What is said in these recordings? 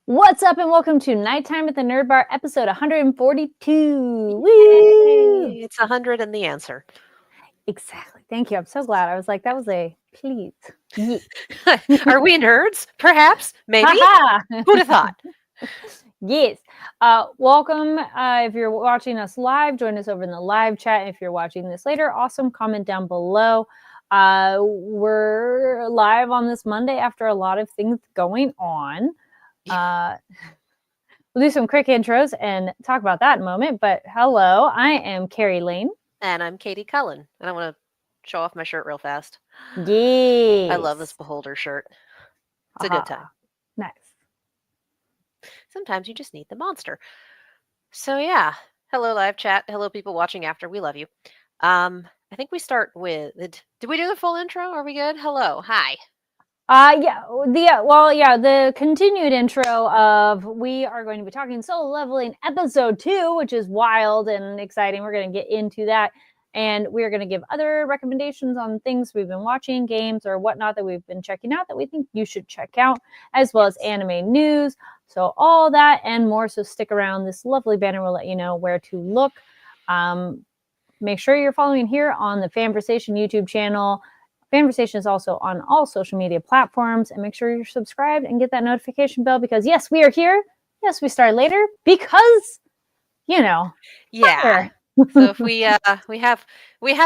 What's up, and welcome to Nighttime at the Nerd Bar, episode 142. Woo! Yay! It's 100 and the answer. Exactly. Thank you. I'm so glad. I was like, that was a please. Yeah. Are we nerds? Perhaps? Maybe? Haha. Who'd have thought? Yes. Welcome. If you're watching us live, join us over in the live chat. If you're watching this later, awesome. Comment down below. We're live on this Monday after a lot of things going on. We'll do some quick intros and talk about that in a moment. But hello, I am Carrie Lane. And I'm Katie Cullen. And I want to show off my shirt real fast. Yes. I love this Beholder shirt. It's a good time. Nice. Sometimes you just need the monster. So yeah. Hello, live chat. Hello, people watching after. We love you. I think we start with... Did we do the full intro? Are we good? Hello. Hi. The continued intro of we are going to be talking Solo Leveling episode 2, which is wild and exciting. We're going to get into that, and we're going to give other recommendations on things we've been watching, games or whatnot that we've been checking out that we think you should check out, as well as anime news. So all that and more. So stick around. This lovely banner will let you know where to look. Make sure you're following here on the Fanversation YouTube channel. Fanversation is also on all social media platforms, and make sure you're subscribed and get that notification bell because yes, we are here. Yes, we start later because, Yeah. fire. So if we have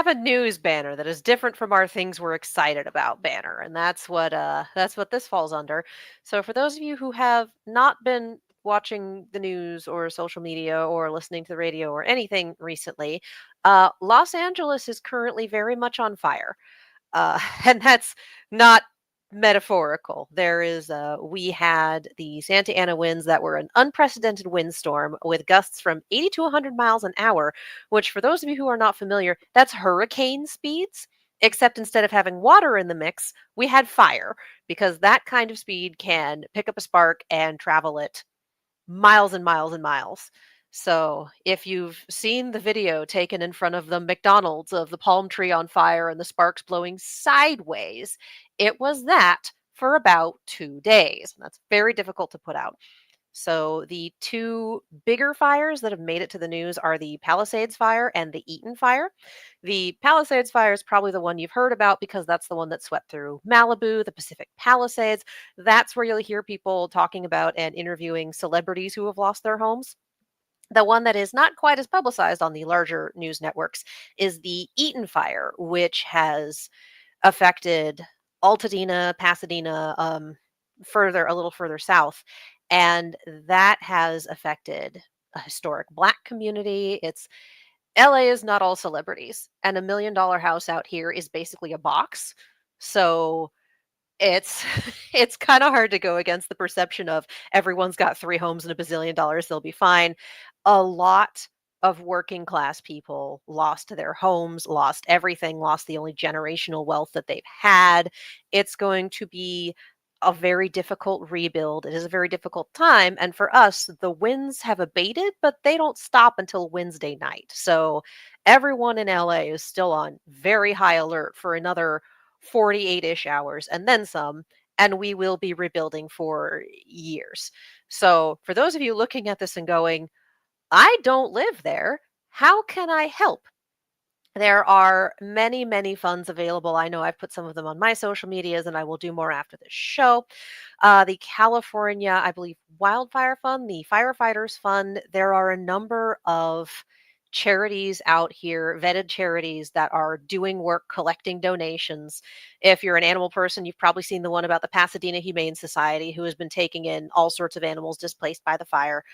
a news banner that is different from our things we're excited about banner, and that's what this falls under. So for those of you who have not been watching the news or social media or listening to the radio or anything recently, Los Angeles is currently very much on fire. And that's not metaphorical. We had the Santa Ana winds that were an unprecedented windstorm with gusts from 80 to 100 miles an hour, which for those of you who are not familiar, that's hurricane speeds. Except instead of having water in the mix, we had fire because that kind of speed can pick up a spark and travel it miles and miles and miles. So if you've seen the video taken in front of the McDonald's of the palm tree on fire and the sparks blowing sideways, it was that for about 2 days. That's very difficult to put out. So the two bigger fires that have made it to the news are the Palisades fire and the Eaton fire. The Palisades fire is probably the one you've heard about because that's the one that swept through Malibu, the Pacific Palisades. That's where you'll hear people talking about and interviewing celebrities who have lost their homes. The one that is not quite as publicized on the larger news networks is the Eaton fire, which has affected Altadena, Pasadena, a little further south, and that has affected a historic Black community. LA is not all celebrities, and $1 million house out here is basically a box. So it's it's kind of hard to go against the perception of everyone's got 3 homes and $1 bazillion, they'll be fine. A lot of working class people lost their homes, lost everything, lost the only generational wealth that they've had. It's going to be a very difficult rebuild. It is a very difficult time. And for us, the winds have abated, but they don't stop until Wednesday night. So everyone in LA is still on very high alert for another 48-ish hours and then some. And we will be rebuilding for years. So for those of you looking at this and going, I don't live there. How can I help? There are many, many funds available. I know I've put some of them on my social medias, and I will do more after this show. The California, I believe, Wildfire Fund, the Firefighters Fund. There are a number of charities out here, vetted charities that are doing work collecting donations. If you're an animal person, you've probably seen the one about the Pasadena Humane Society, who has been taking in all sorts of animals displaced by the fire.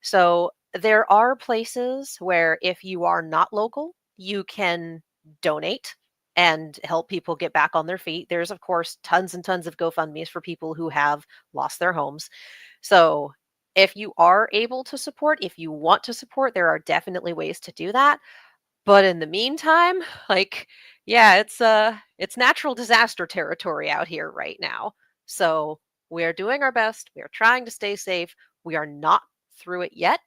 So there are places where if you are not local, you can donate and help people get back on their feet. There's, of course, tons and tons of GoFundMe's for people who have lost their homes. So if you are able to support, if you want to support, there are definitely ways to do that. But in the meantime, it's natural disaster territory out here right now. So we are doing our best. We are trying to stay safe. We are not through it yet.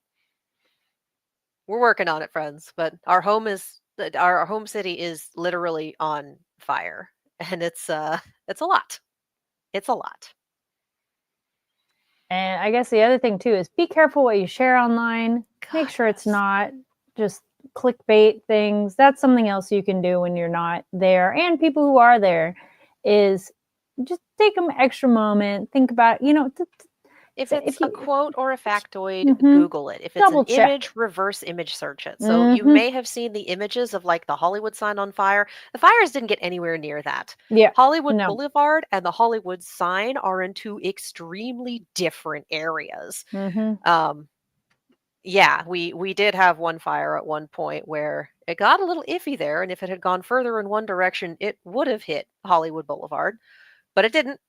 We're working on it, friends, but our home city is literally on fire, and it's a lot. It's a lot. And I guess the other thing too is be careful what you share online. Make God, sure it's yes. not just clickbait things. That's something else you can do when you're not there. And people who are there is just take an extra moment, think about, If it's if a you quote or a factoid, mhm, Google it. If it's an double check. image, reverse image search it. So you Hmm. may have seen the images of like the Hollywood sign on fire. The fires didn't get anywhere near that. Yeah. Hollywood No. Boulevard and the Hollywood sign are in two extremely different areas. Hmm. Um, yeah, we did have one fire at one point where it got a little iffy there, and if it had gone further in one direction, it would have hit Hollywood Boulevard, but it didn't.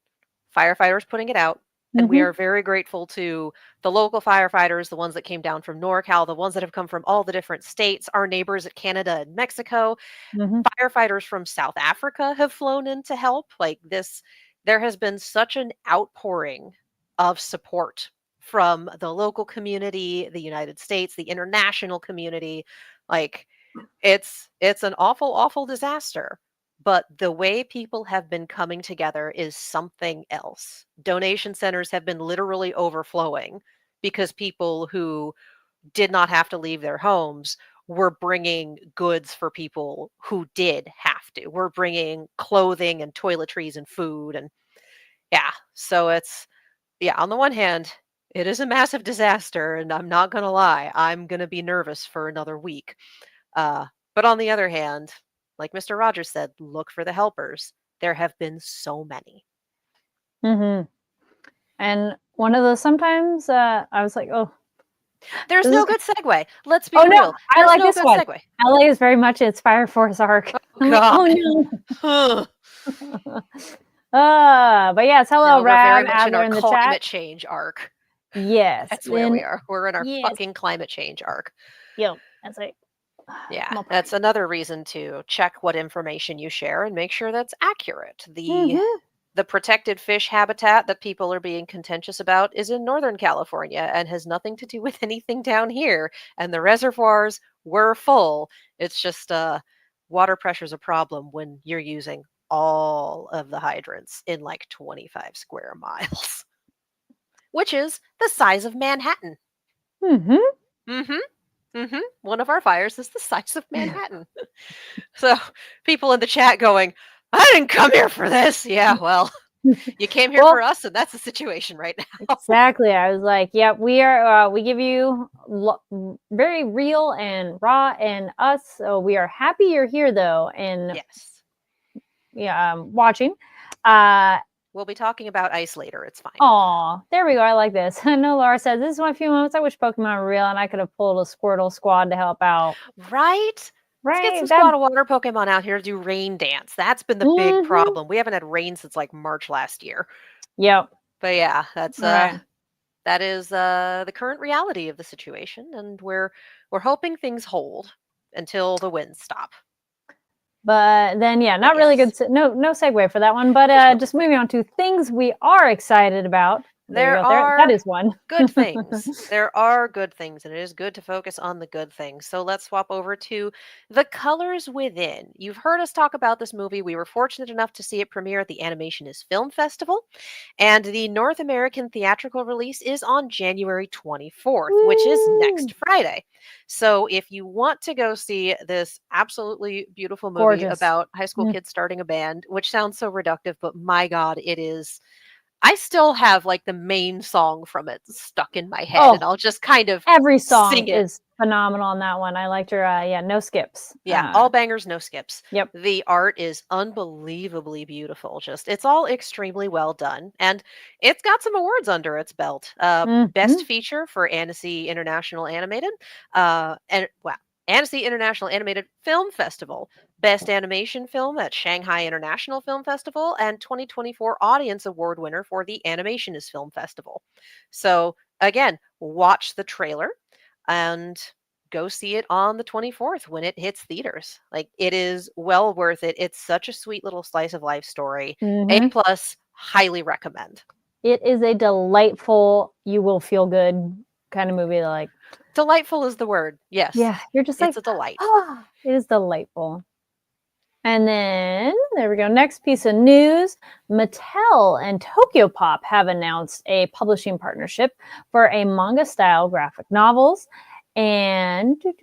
Firefighters putting it out, and we Hmm. are very grateful to the local firefighters, the ones that came down from NorCal, the ones that have come from all the different states, our neighbors at Canada and Mexico. Hmm. Firefighters from South Africa have flown in to help. Like this, there has been such an outpouring of support from the local community, the United States, the international community. Like it's an awful, awful disaster. But the way people have been coming together is something else. Donation centers have been literally overflowing because people who did not have to leave their homes were bringing goods for people who did have to. We're bringing clothing and toiletries and food and yeah. So it's yeah, on the one hand, it is a massive disaster and I'm not going to lie, I'm going to be nervous for another week. Uh, but on the other hand, like Mr. Rogers said, look for the helpers. There have been so many. Hmm. And one of those sometimes I was like, oh, There's this no is good segue. Let's oh be no, real. I There's like no this good one. segue. LA is very much its Fire Force arc. Oh I'm like, God. oh no. But yes, hello, No, we're very Rab, much in Adler our in the chat. climate change arc. Yes, That's where then we are. We're in our yes, fucking climate change arc. yo, that's like Yeah, I'm all that's another reason to check what information you share and make sure that's accurate. Mm-hmm. The protected fish habitat that people are being contentious about is in Northern California and has nothing to do with anything down here. And the reservoirs were full. It's just water pressure is a problem when you're using all of the hydrants in like 25 square miles, which is the size of Manhattan. Mm-hmm. Mm-hmm. Mm-hmm. One of our fires is the size of Manhattan. So people in the chat going, I didn't come here for this. Yeah, well, you came here Well, for us, and that's the situation right now. exactly. I was like, yep, we are. We give you very real and raw and us. So we are happy you're here, though, and Yes. yeah, watching. Uh, We'll be talking about ice later. It's fine. Aw, there we go. I like this. I know Laura says this is my few moments. I wish Pokemon were real and I could have pulled a Squirtle squad to help out. Right? Let's get Right? some That. Squad of Water Pokemon out here to do rain dance. That's been the big Mm-hmm. problem. We haven't had rain since like March last year. Yep. But yeah, that's Right. that is the current reality of the situation, and we're hoping things hold until the winds stop. But then, yeah, But not really good. yes, No segue for that one. But there's no good just moving segue. on to things we are excited about. There you There go. That are is one. good things. There are good things, and it is good to focus on the good things. So let's swap over to The Colors Within. You've heard us talk about this movie. We were fortunate enough to see it premiere at the Animation is Film Festival, and the North American theatrical release is on January 24th, which is Woo! next Friday. So if you want to go see this absolutely beautiful movie Gorgeous. about high school Mm. kids starting a band, which sounds so reductive, but my God, it is I still have, like, the main song from it stuck in my head, and Oh, I'll just kind of every song sing it. is phenomenal on that one. I liked her. Yeah, no skips. Yeah, all bangers, no skips. Yep. The art is unbelievably beautiful, just it's all extremely well done, and it's got some awards under its belt. Best Mhm. feature for Annecy International Animated, and wow, Annecy International Animated Film Festival, Best Animation Film at Shanghai International Film Festival, and 2024 Audience Award winner for the Animation is Film Festival. So, again, watch the trailer and go see it on the 24th when it hits theaters. Like it is well worth it. It's such a sweet little slice of life story. A Mhm. plus, highly recommend. It is a delightful, you will feel good kind of movie. Like, Delightful is the word. Yes. yeah, you're just like, It's a delight. ah, it is delightful. And then there we go. Next piece of news. Mattel and Tokyopop have announced a publishing partnership for a manga-style graphic novels. And here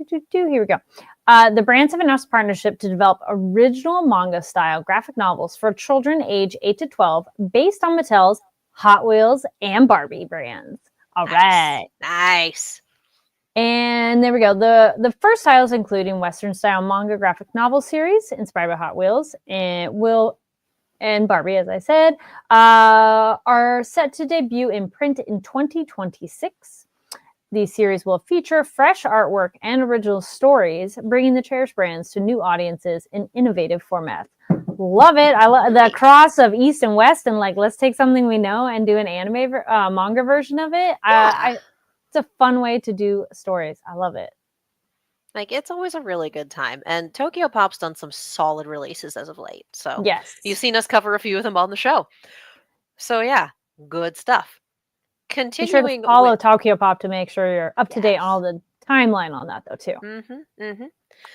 we go. The brands have announced a partnership to develop original manga-style graphic novels for children age 8 to 12 based on Mattel's Hot Wheels and Barbie brands. All right. Nice. And there we go. The first titles, including Western style manga graphic novel series inspired by Hot Wheels and Barbie, as I said, are set to debut in print in 2026. The series will feature fresh artwork and original stories, bringing the cherished brands to new audiences in innovative formats. Love it. I love the cross of East and West, and like, let's take something we know and do an anime manga version of it. Yeah. It's a fun way to do stories. I love it. Like, it's always a really good time. And Tokyopop's done some solid releases as of late. So Yes. you've seen us cover a few of them on the show. So yeah, good stuff. Be sure to Continuing follow with Tokyopop to make sure you're up to date on Yes. all the timeline on that, though, too.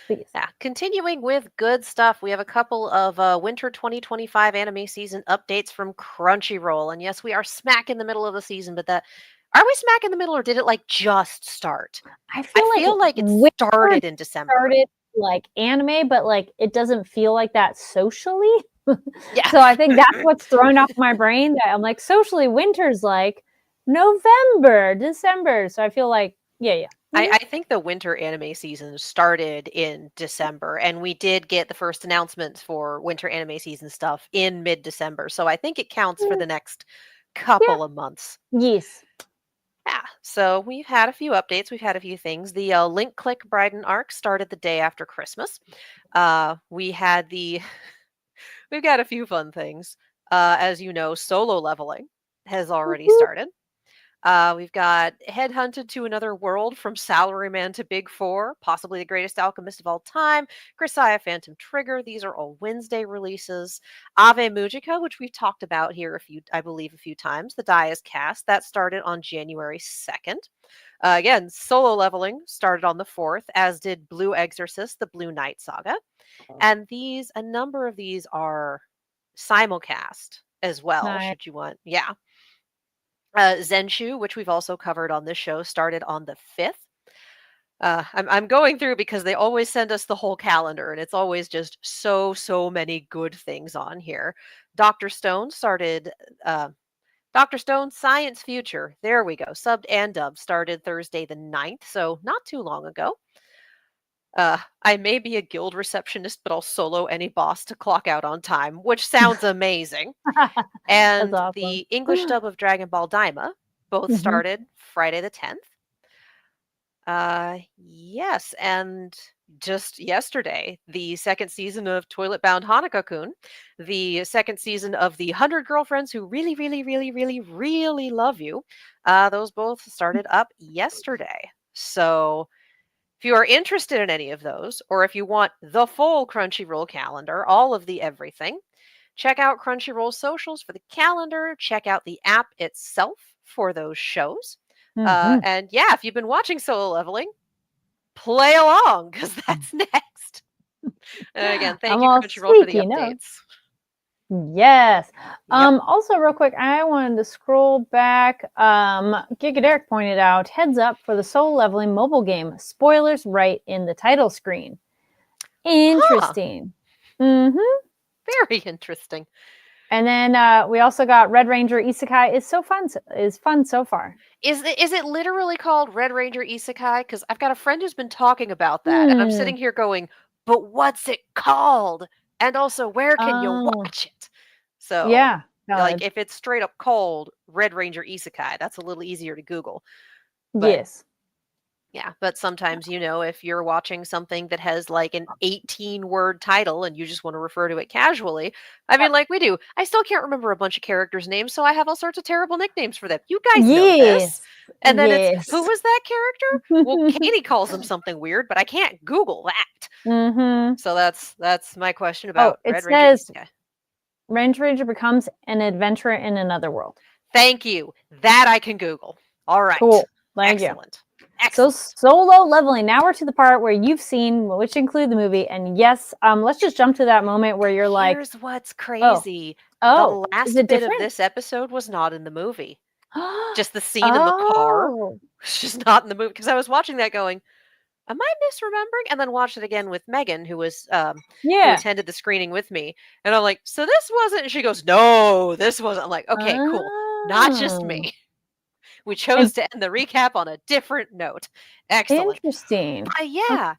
Please. Yeah, continuing with good stuff, we have a couple of winter 2025 anime season updates from Crunchyroll. And yes, we are smack in the middle of the season, but are we smack in the middle or did it like just start? I I feel like it winter started in December. started like anime, but like it doesn't feel like that socially. Yeah. So I think that's what's thrown off my brain. That I'm like, socially, winter's like November, December. So I feel like, yeah. I think the winter anime season started in December, and we did get the first announcements for winter anime season stuff in mid-December. So I think it counts for the next couple of months. Yes. Yeah, so we've had a few updates. We've had a few things. The Link Click Bryden arc started the day after Christmas. We've got a few fun things. As you know, solo leveling has already started. We've got Headhunted to Another World from Salaryman to Big Four, possibly the greatest alchemist of all time. Grisaya Phantom Trigger. These are all Wednesday releases. Ave Mujica, which we've talked about here I believe a few times. The Die is Cast. That started on January 2nd. Again, solo leveling started on the 4th, as did Blue Exorcist, the Blue Knight Saga. And a number of these are simulcast as well, Nice. should you want. Yeah. Zenshu, which we've also covered on this show, started on the 5th. I'm going through because they always send us the whole calendar, and it's always just so many good things on here. Dr. Stone started. Dr. Stone Science Future. There we go. Subbed and dubbed started Thursday the 9th, so not too long ago. I may be a guild receptionist, but I'll solo any boss to clock out on time, which sounds amazing. And awesome. the English dub of Dragon Ball Daima both started Friday the 10th. Yes, and just yesterday, the second season of Toilet Bound Hanako-kun, the second season of the 100 Girlfriends Who Really, Really, Really, Really, Really Love You, those both started up yesterday. So if you are interested in any of those, or if you want the full Crunchyroll calendar, all of the everything, check out Crunchyroll socials for the calendar. Check out the app itself for those shows. And yeah, if you've been watching Solo Leveling, play along because that's next. And again, thank you, Crunchyroll, for the updates. Yes. Also, real quick, I wanted to scroll back. Gigaderic pointed out, heads up for the Solo Leveling mobile game. Spoilers right in the title screen. Interesting. Very interesting. And then we also got Red Ranger Isekai is fun so far. Is it literally called Red Ranger Isekai? Because I've got a friend who's been talking about that, and I'm sitting here going, but what's it called? And also, where can you watch it? So yeah, like if it's straight up called Red Ranger Isekai, that's a little easier to Google. But, yes. Yeah, but sometimes, if you're watching something that has like an 18-word title and you just want to refer to it casually, I mean, like we do. I still can't remember a bunch of characters' names, so I have all sorts of terrible nicknames for them. You guys know this. And then it's, who was that character? Well, Katie calls them something weird, but I can't Google that. So that's my question about Red Ranger Isekai. Red Ranger becomes an adventurer in another world. Thank you. That I can Google. All right. Cool. Thank you. So Excellent. solo leveling. Now we're to the part where you've seen, which include the movie. And yes, let's just jump to that moment where you're like, Here's what's oh, crazy. oh, The is last it bit of different? this episode was not in the movie. Just the scene in the car Oh, was just not in the movie. Because I was watching that going, am I misremembering? And then watched it again with Megan, who yeah. attended the screening with me. And I'm like, so this wasn't. And she goes, no, this wasn't. I'm like, okay, cool. Not just Oh, me. We and chose to end the recap on a different note. Excellent. interesting. But yeah,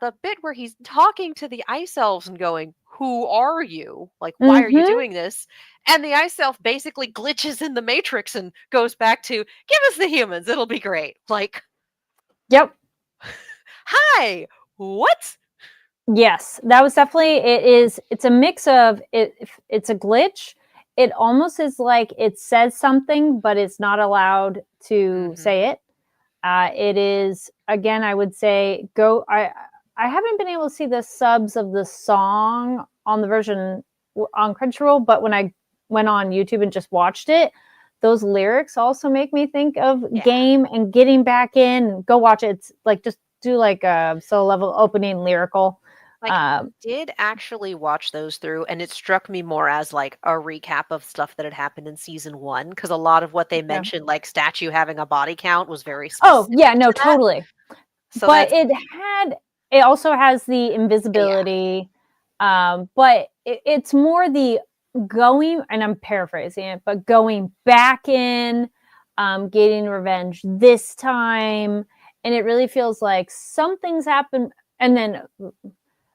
the bit where he's talking to the ice elves and going, who are you? Like, why are you Mm-hmm. doing this? And the ice elf basically glitches in the matrix and goes back to, give us the humans, it'll be great. Like, Yep. hi, what? Yes, that was definitely it is it's a mix of it's a glitch. It almost is like it says something, but it's not allowed to Hmm. say it. It is again, I would say go I haven't been able to see the subs of the song on the version on Crunchyroll, but when I went on YouTube and just watched it, those lyrics also make me think of Yeah. game and getting back in. Go watch it. It's like just do like a solo level opening lyrical. Like, did actually watch those through, and it struck me more as like a recap of stuff that had happened in season one, because a lot of what they Yeah. mentioned, like statue having a body count, was very Oh, specific yeah, no, to that. totally. So But that's it also has the yeah. invisibility, but it's more the going, and I'm paraphrasing it, but going back in, getting revenge this time, and it really feels like something's happened, and then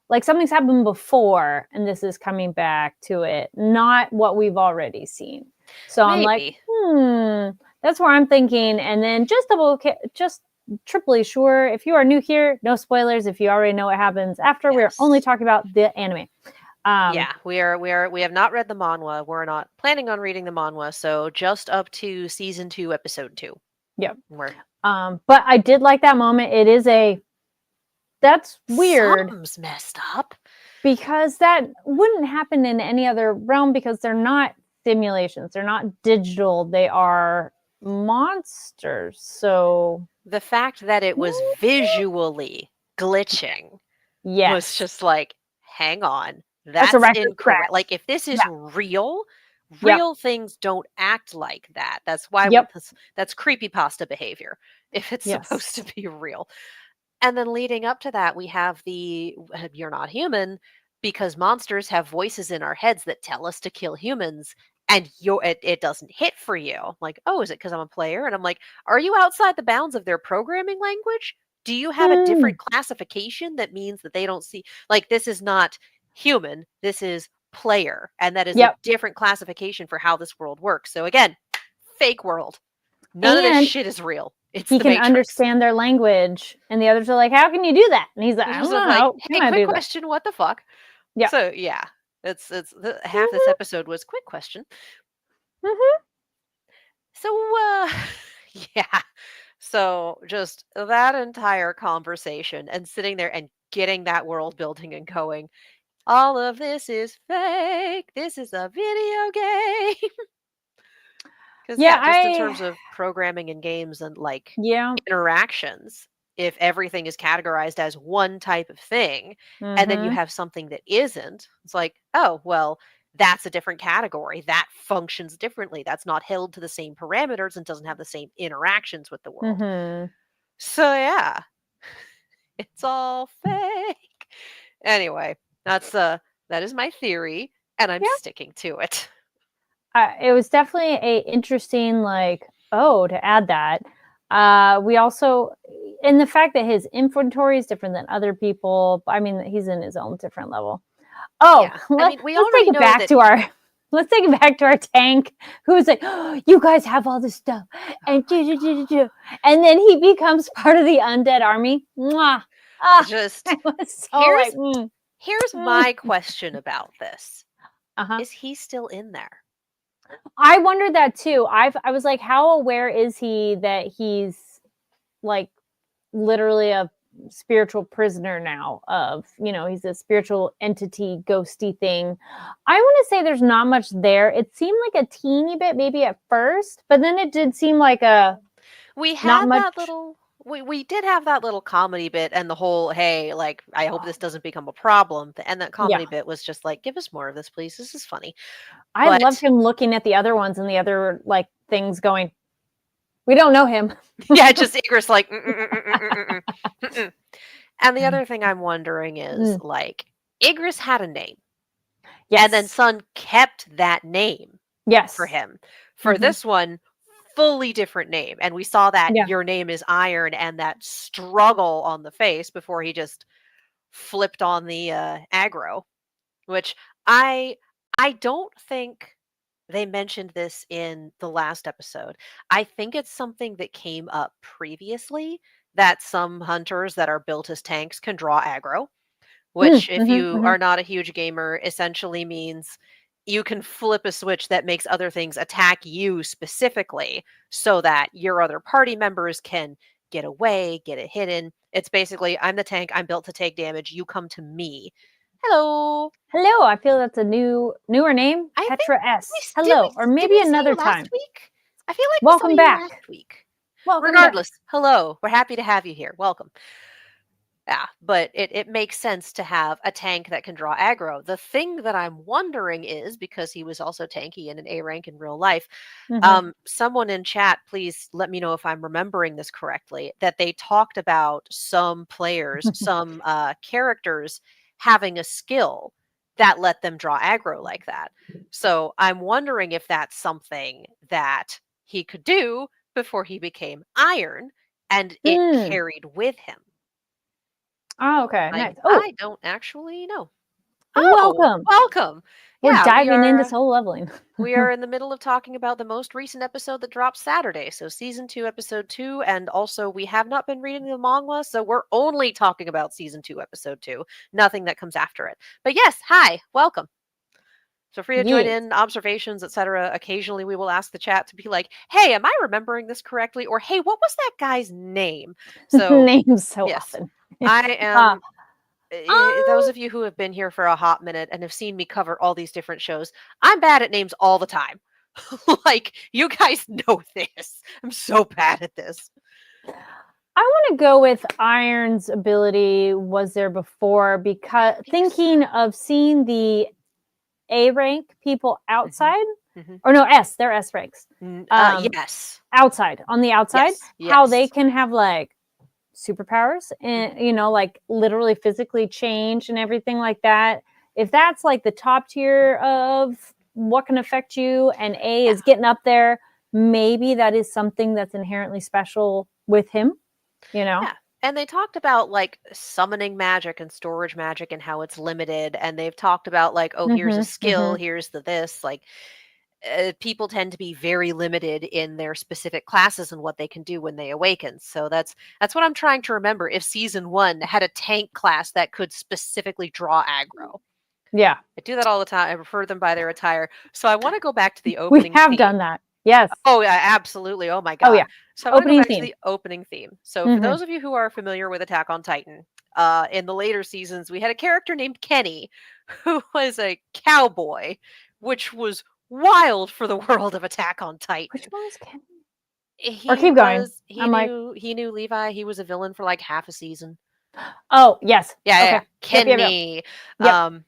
like something's happened before, and this is coming back to it, not what we've already seen. So I'm like, Maybe. that's where I'm thinking, and then just triply sure. If you are new here, no spoilers. If you already know what happens after, we're only Yes. talking about the anime. Yeah, we have not read the manhwa. We're not planning on reading the manhwa, so just up to season 2, episode 2. Yeah. We're But I did like that moment. That's weird something's messed up. because that wouldn't happen in any other realm because they're not simulations. They're not digital. They are monsters. So The fact that it was visually glitching was yes, just like, hang on, that's a that's record incorrect. scratch. Like, if this is Yeah. real, Yep. real things don't act like that. That's why Yep. that's creepypasta behavior if it's supposed to Yes. be real. And then leading up to that, we have the you're not human because monsters have voices in our heads that tell us to kill humans. And it doesn't hit for you. I'm like, oh, is it because I'm a player? And I'm like, are you outside the bounds of their programming language? Do you have a Hmm. different classification that means that they don't see? Like, this is not human, this is player. And that is a Yep. different classification for how this world works. So, again, fake world. None of this And shit is real. It's he the can Matrix. understand their language, and the others are like, "How can you do that?" And he's like, It's "I just don't know like, how hey, can I quick do that." question, what the fuck? Yeah. So yeah, half this Mhm. episode was quick question. Mhm. So yeah. So just that entire conversation and sitting there and getting that world building and going, all of this is fake. This is a video game. Because Yeah. yeah, just in terms of programming and games and like Yeah. interactions, if everything is categorized as one type of thing, and then you Mhm. have something that isn't, it's like, oh, well, that's a different category. That functions differently. That's not held to the same parameters and doesn't have the same interactions with the world. Mhm. So yeah, it's all fake. Anyway, that is my theory, and I'm Yeah. sticking to it. It was definitely a interesting, like, oh, to add that. We also, and the fact that his inventory is different than other people. I mean, he's in his own different level. Oh, Yeah, I mean, we let's take already it know back that. to our let's take it back to our tank who's like, oh, you guys have all this stuff. And and then he becomes part of the undead army. Mwah. Ah, Just I was so like, here's here's mm. my question about this. Uh-huh. Is he still in there? I wondered that too. I was like, how aware is he that he's like literally a spiritual prisoner now of, he's a spiritual entity, ghosty thing. I want to say there's not much there. It seemed like a teeny bit maybe at first, but then it did seem like a We not had much. that little we did have that little comedy bit and the whole, hey, like, I hope this doesn't become a problem. And that Yeah. comedy bit was just like, give us more of this, please. This is funny. I But loved him looking at the other ones and the other like things going, we don't know him. yeah, just Ygritte like, And the other thing I'm wondering is like, Ygritte had a name. Yes. And then Sun kept that name yes. for him. For this one, fully different name. And we saw that Yeah. your name is Iron and that struggle on the face before he just flipped on the aggro, which I don't think they mentioned this in the last episode. I think it's something that came up previously that some hunters that are built as tanks can draw aggro, which if you are not a huge gamer essentially means you can flip a switch that makes other things attack you specifically so that your other party members can get away, get it hidden. It's basically, I'm the tank, I'm built to take damage, you come to me. Hello. Hello. I feel that's a newer name. I think Petra S. Did Hello. we- Or did maybe we see another you last time. week? I feel like Welcome we saw back. you last week. Welcome Regardless, hello. We're happy to have you here. Welcome. Yeah, but it makes sense to have a tank that can draw aggro. The thing that I'm wondering is, because he was also tanky in an A rank in real life, someone in chat, please let me know if I'm remembering this correctly, that they talked about some players, some characters having a skill that let them draw aggro like that. So I'm wondering if that's something that he could do before he became Iron and it carried with him. Oh, okay. Nice. Oh, I don't actually know. welcome. Welcome. We're Yeah, diving into solo leveling. we are in the middle of talking about the most recent episode that dropped Saturday. So season 2, episode 2, and also we have not been reading the manga, so we're only talking about season 2, episode 2. Nothing that comes after it. But yes, hi, welcome. So free to join in, observations, etc. Occasionally we will ask the chat to be like, hey, am I remembering this correctly? Or hey, what was that guy's name? So names so yes, often. I am those of you who have been here for a hot minute and have seen me cover all these different shows, I'm bad at names all the time. Like, you guys know this. I'm so bad at this. I want to go with Iron's ability was there before, because thinking of seeing the A rank people outside, or no, S, they're S ranks. Yes. Outside, on the outside, yes. how they can have like superpowers and like literally physically change and everything like that. If that's like the top tier of what can affect you and A is getting up there, maybe that is something that's inherently special with him, Yeah. And they talked about like summoning magic and storage magic and how it's limited, and they've talked about like, oh, here's a skill, here's the this, like people tend to be very limited in their specific classes and what they can do when they awaken. So that's what I'm trying to remember. If season 1 had a tank class that could specifically draw aggro. Yeah. I do that all the time. I refer them by their attire. So I want to go back to the opening We have theme. done that. Yes. Oh, yeah, absolutely. Oh my God. Oh, yeah. So I want to go back to the opening theme. So for those of you who are familiar with Attack on Titan, in the later seasons, we had a character named Kenny who was a cowboy, which was wild for the world of Attack on Titan. Which one was Kenny? Or keep going. He knew Levi. He was a villain for like half a season. Oh, yes. Yeah, okay. Kenny. Yep.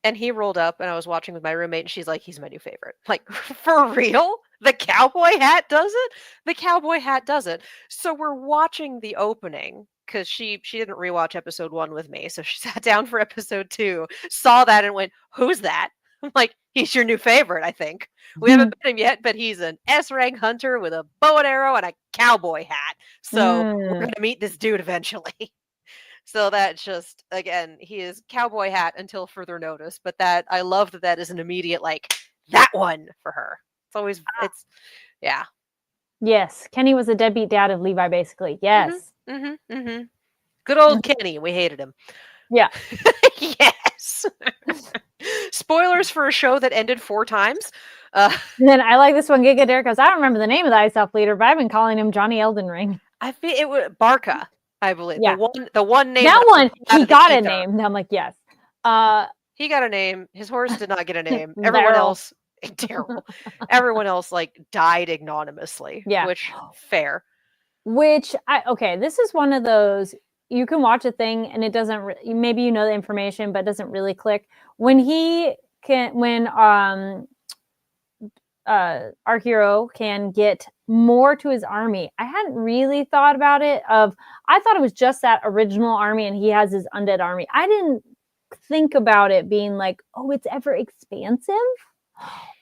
And he rolled up and I was watching with my roommate and she's like, he's my new favorite. Like, for real? The cowboy hat does it? The cowboy hat does it. So we're watching the opening because she didn't rewatch episode 1 with me. So she sat down for episode 2, saw that and went, who's that? I'm like, he's your new favorite, I think. We haven't met him yet, but he's an S-rank hunter with a bow and arrow and a cowboy hat. So we're going to meet this dude eventually. So that's just, again, he is cowboy hat until further notice. But that, I love that is an immediate, like, that one for her. It's always, yeah. Yes. Kenny was a deadbeat dad of Levi, basically. Yes. Good old Kenny. We hated him. Yeah. Yes. Spoilers for a show that ended 4 times. And then I like this one. Giga Derek goes, I don't remember the name of the Ice Elf leader, but I've been calling him Johnny Elden Ring. I think it was Barca, I believe. Yeah. The one name. That one, he got a name. And I'm like, yes. He got a name. His horse did not get a name. Everyone else, terrible. Everyone else like died ignominiously. Yeah. Which fair. Which okay, this is one of those you can watch a thing and it doesn't maybe you know the information but it doesn't really click. When our hero can get more to his army. I hadn't really thought about it I thought it was just that original army and he has his undead army. I didn't think about it being like, oh, it's ever expansive.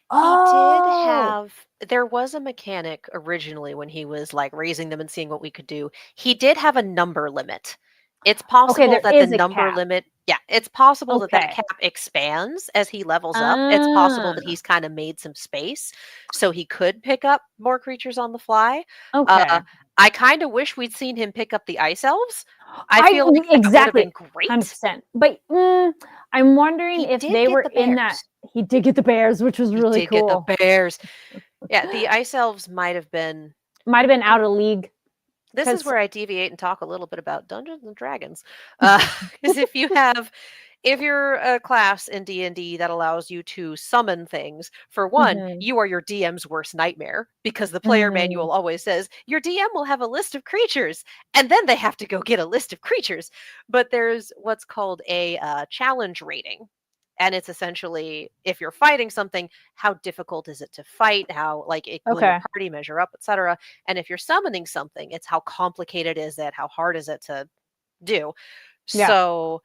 Oh, There was a mechanic originally when he was like raising them and seeing what we could do. He did have a number limit. It's okay, possible there that the is a number cap. limit, yeah, it's possible that that Okay. cap expands as he levels up. It's possible that Ah, he's kind of made some space so he could pick up more creatures on the fly. okay. Uh, I kind of wish we'd seen him pick up the ice elves. I I feel like that would have exactly been great. 100%. But I'm wondering He if did they get were the in that. bears. He did get the bears, which was He really did get the cool. bears. Yeah, the ice elves might have been. Might have been out of league This is because where I deviate and talk a little bit about Dungeons and Dragons. Because if you're a class in D&D that allows you to summon things, for one, hmm you are your DM's worst nightmare because the player hmm manual always says your DM will have a list of creatures and then they have to go get a list of creatures. But there's what's called a challenge rating. And it's essentially if you're fighting something, how difficult is it to fight? How like will your okay, party measure up, etc. And if you're summoning something, it's how complicated is it? How hard is it to do? yeah, So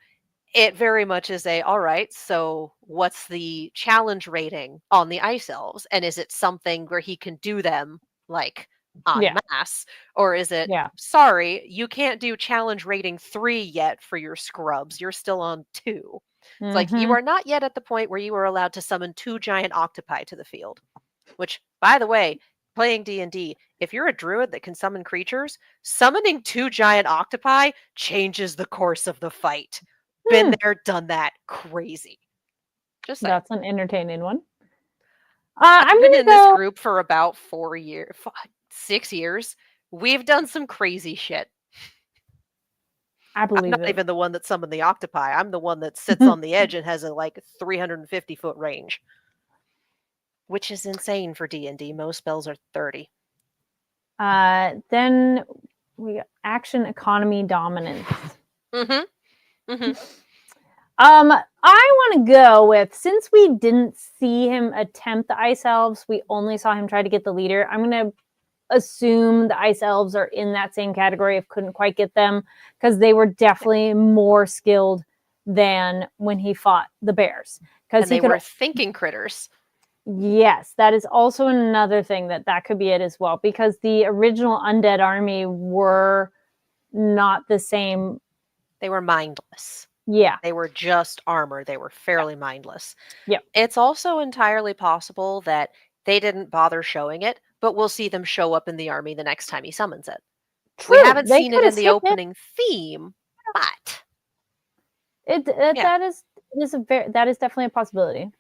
it very much is all right, so what's the challenge rating on the ice elves? And is it something where he can do them like en yeah, masse? Or is it, yeah. sorry, you can't do challenge rating 3 yet for your scrubs. You're still on 2. It's like you hmm are not yet at the point where you are allowed to summon 2 giant octopi to the field. Which, by the way, playing D&D, if you're a druid that can summon creatures, summoning 2 giant octopi changes the course of the fight. Been Hmm. there, done that. Crazy. Just saying. That's an entertaining one. I've I'm been gonna in this go. group for about 4 years, 6 years. We've done some crazy shit. I I'm believe not it. even the one that summoned the octopi. I'm the one that sits on the edge and has a like 350-foot range, which is insane for D&D. Most spells are 30. Then we got action economy dominance. Mhm. Mhm. I want to go with since we didn't see him attempt the ice elves, we only saw him try to get the leader. I'm gonna assume the ice elves are in that same category of couldn't quite get them because they were definitely more skilled than when he fought the bears. Because And he they could, were thinking critters. yes, that is also another thing that could be it as well. Because the original undead army were not the same. They were mindless. Yeah. They were just armor. They were fairly mindless. Yep. It's also entirely possible that they didn't bother showing it, but we'll see them show up in the army the next time he summons it. We True. haven't They seen it could have in the skipped it. opening theme, but yeah, That is a very that is definitely a possibility.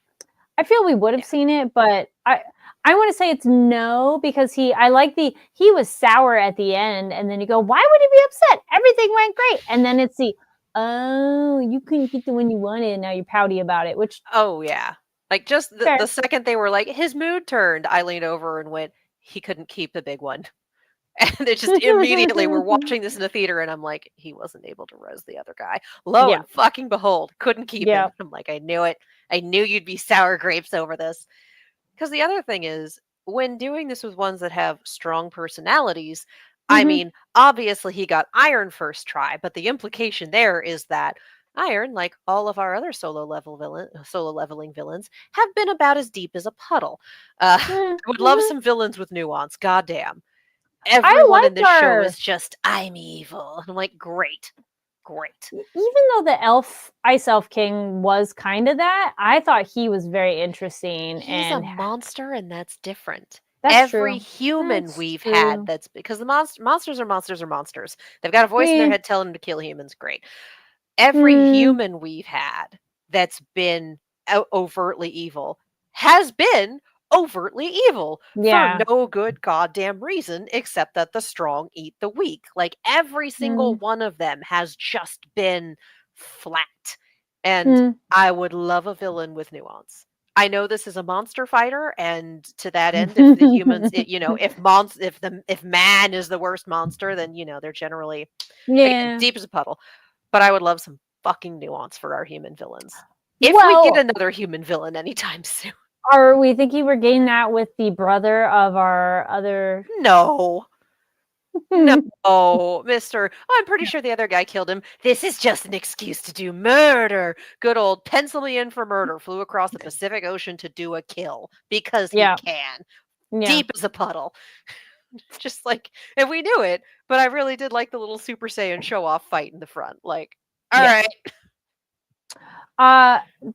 I feel we would have yeah. seen it, but I want to say it's no because I like he was sour at the end, and then you go, why would he be upset? Everything went great, and then it's oh, you couldn't get the one you wanted, and now you're pouty about it, which Oh yeah. Like just fair. the second they were like his mood turned, I leaned over and went, he couldn't keep the big one. And it just immediately we're watching this in the theater, and I'm like, he wasn't able to res the other guy. Lo Yeah, and fucking behold, couldn't keep him. yeah. I'm like, I knew it. I knew you'd be sour grapes over this. Because the other thing is, when doing this with ones that have strong personalities, I hmm mean, obviously he got Iron first try, but the implication there is that Iron, like all of our other solo leveling villains, have been about as deep as a puddle. I would love hmm some villains with nuance. Goddamn. I Everyone in liked this show our is just, I'm evil. And I'm like, great, great. even though the ice elf king was kind of that, I thought he was very interesting, He's a and monster, and that's different. that's Every true. human That's we've had true. that's because the monsters are monsters are monsters. They've got a voice in their We head telling them to kill humans. Great. Every hmm, human we've had that's been overtly evil has been overtly evil for yeah. no good goddamn reason except that the strong eat the weak. Like every single Mm, one of them has just been flat. And mm. I would love a villain with nuance. I know this is a monster fighter, and to that end, if the humans, if man is the worst monster, then they're generally again Yeah. deep as a puddle. But I would love some fucking nuance for our human villains. If we get Well, another human villain anytime soon. are we thinking we're getting that with the brother of our other? No. No, Mister. Oh, I'm pretty sure the other guy killed him. This is just an excuse to do murder. Good old pencil me in for murder. Flew across the Pacific Ocean to do a kill because he Yeah. can. Yeah. Deep as a puddle. Just like if we knew it, but I really did like the little Super Saiyan show off fight in the front. Like, all Yes. right.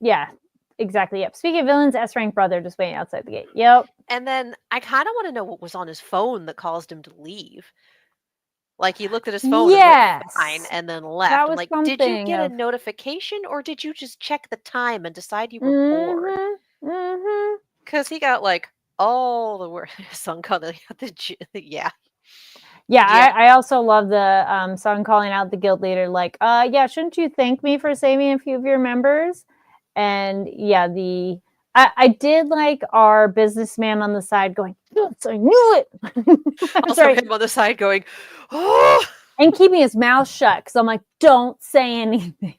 Yeah. Exactly. Yep. Speaking of villains, S rank brother just waiting outside the gate. Yep. And then I kind of want to know what was on his phone that caused him to leave. Like he looked at his phone and went fine Yes. and then left. That I'm was like, did you something get a of. notification or did you just check the time and decide you were bored? Mm-hmm. Mm-hmm. Because he got like all the work. Son calling out the yeah. Yeah, Yeah. I also love the son calling out the guild leader, like, yeah, shouldn't you thank me for saving a few of your members? And yeah, I did like our businessman on the side going, yes, I knew it. Also Sorry. him on the side going, oh. And keeping his mouth shut because I'm like, don't say anything.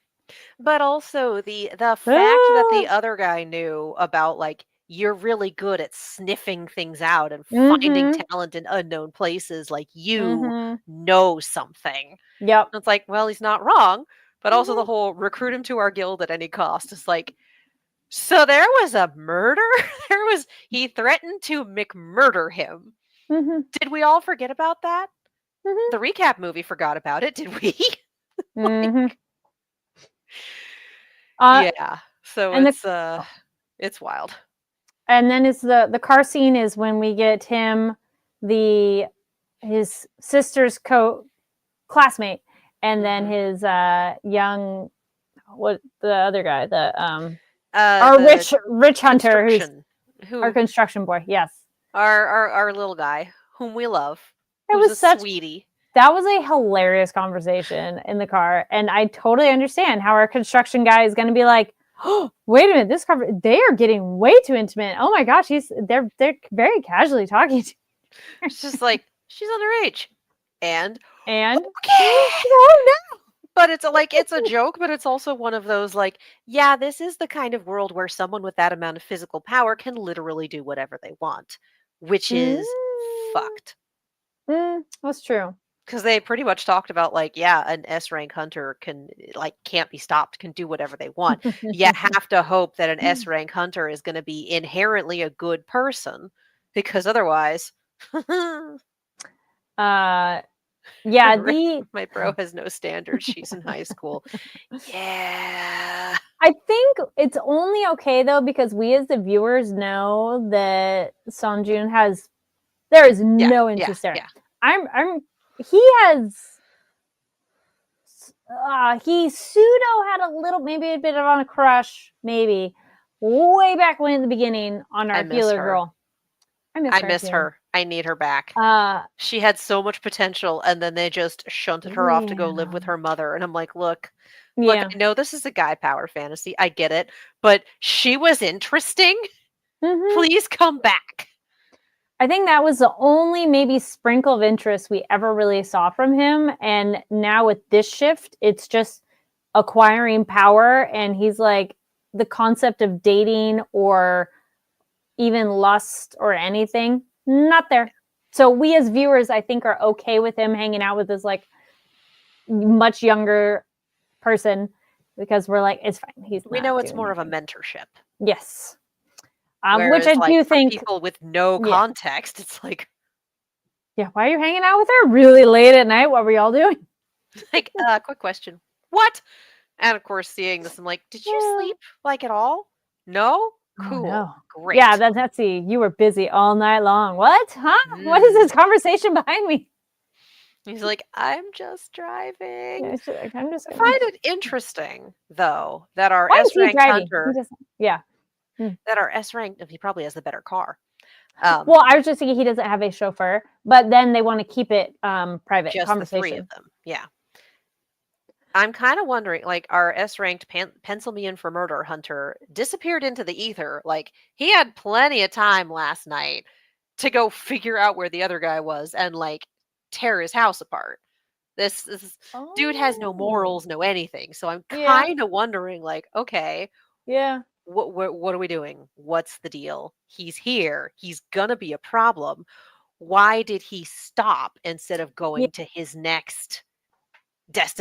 But also the fact that the other guy knew about like you're really good at sniffing things out and finding Mm-hmm. talent in unknown places, like you Mm-hmm. know something. Yep. And it's like, well, he's not wrong, but also the Mhm. whole recruit him to our guild at any cost is like, so there was a murder? He threatened to McMurder him. Mhm. Did we all forget about that? Mhm. The recap movie forgot about it, did we? Mhm. Yeah. So And it's wild. and then it's the car scene is when we get him, his sister's classmate, and then Mhm. his young, what the other guy, our The rich hunter who's construction our who construction boy. Yes, our little guy whom we love, it who's was a such sweetie. that was a hilarious conversation in the car, and I totally understand how our construction guy is going to be like, oh, wait a minute, they are getting way too intimate. Oh my gosh, they're very casually talking to It's just like she's underage. And and okay. oh no. But it's a joke, but it's also one of those like, yeah, this is the kind of world where someone with that amount of physical power can literally do whatever they want, which is fucked. That's true. Because they pretty much talked about like, yeah, an S rank hunter can't be stopped, can do whatever they want. You have to hope that an S rank hunter is going to be inherently a good person, because otherwise, Yeah, my bro has no standards. She's in high school. Yeah. I think it's only okay though because we as the viewers know that Songjun there is no interest there. Yeah. He has he pseudo had a little, maybe a bit of on a crush, maybe way back when in the beginning on our healer girl. I miss her. I need her back. She had so much potential, and then they just shunted her off to go live with her mother. And I'm like, look, I know this is a guy power fantasy. I get it, but she was interesting. Please come back. I think that was the only maybe sprinkle of interest we ever really saw from him. And now with this shift, it's just acquiring power. And he's like, the concept of dating or even lust or anything, not there. So we as viewers, I think, are okay with him hanging out with this like much younger person because we're like, it's fine. We know it's more of a mentorship. Yes. Whereas, which I do think people with no context, it's like, yeah, why are you hanging out with her really late at night? What were y'all doing? Like, quick question. What? And of course, seeing this, I'm like, did you sleep like at all? No? Cool. Oh, no. Great. Yeah, that's the you were busy all night long. What? Huh? What is this conversation behind me? He's like, I'm just driving. Yeah, I'm just I find it interesting, though, that our S rank hunter. Yeah. That our S rank, he probably has the better car. Well, I was just thinking he doesn't have a chauffeur, but then they want to keep it private just conversation. The three of them. Yeah. I'm kind of wondering, like, our S-ranked pencil me in for murder hunter disappeared into the ether. Like, he had plenty of time last night to go figure out where the other guy was and like tear his house apart. This dude has no Oh, morals, no anything. So I'm yeah, kind of wondering, like, okay, yeah. what are we doing? What's the deal? He's here. He's gonna be a problem. Why did he stop instead of Yeah. going to his next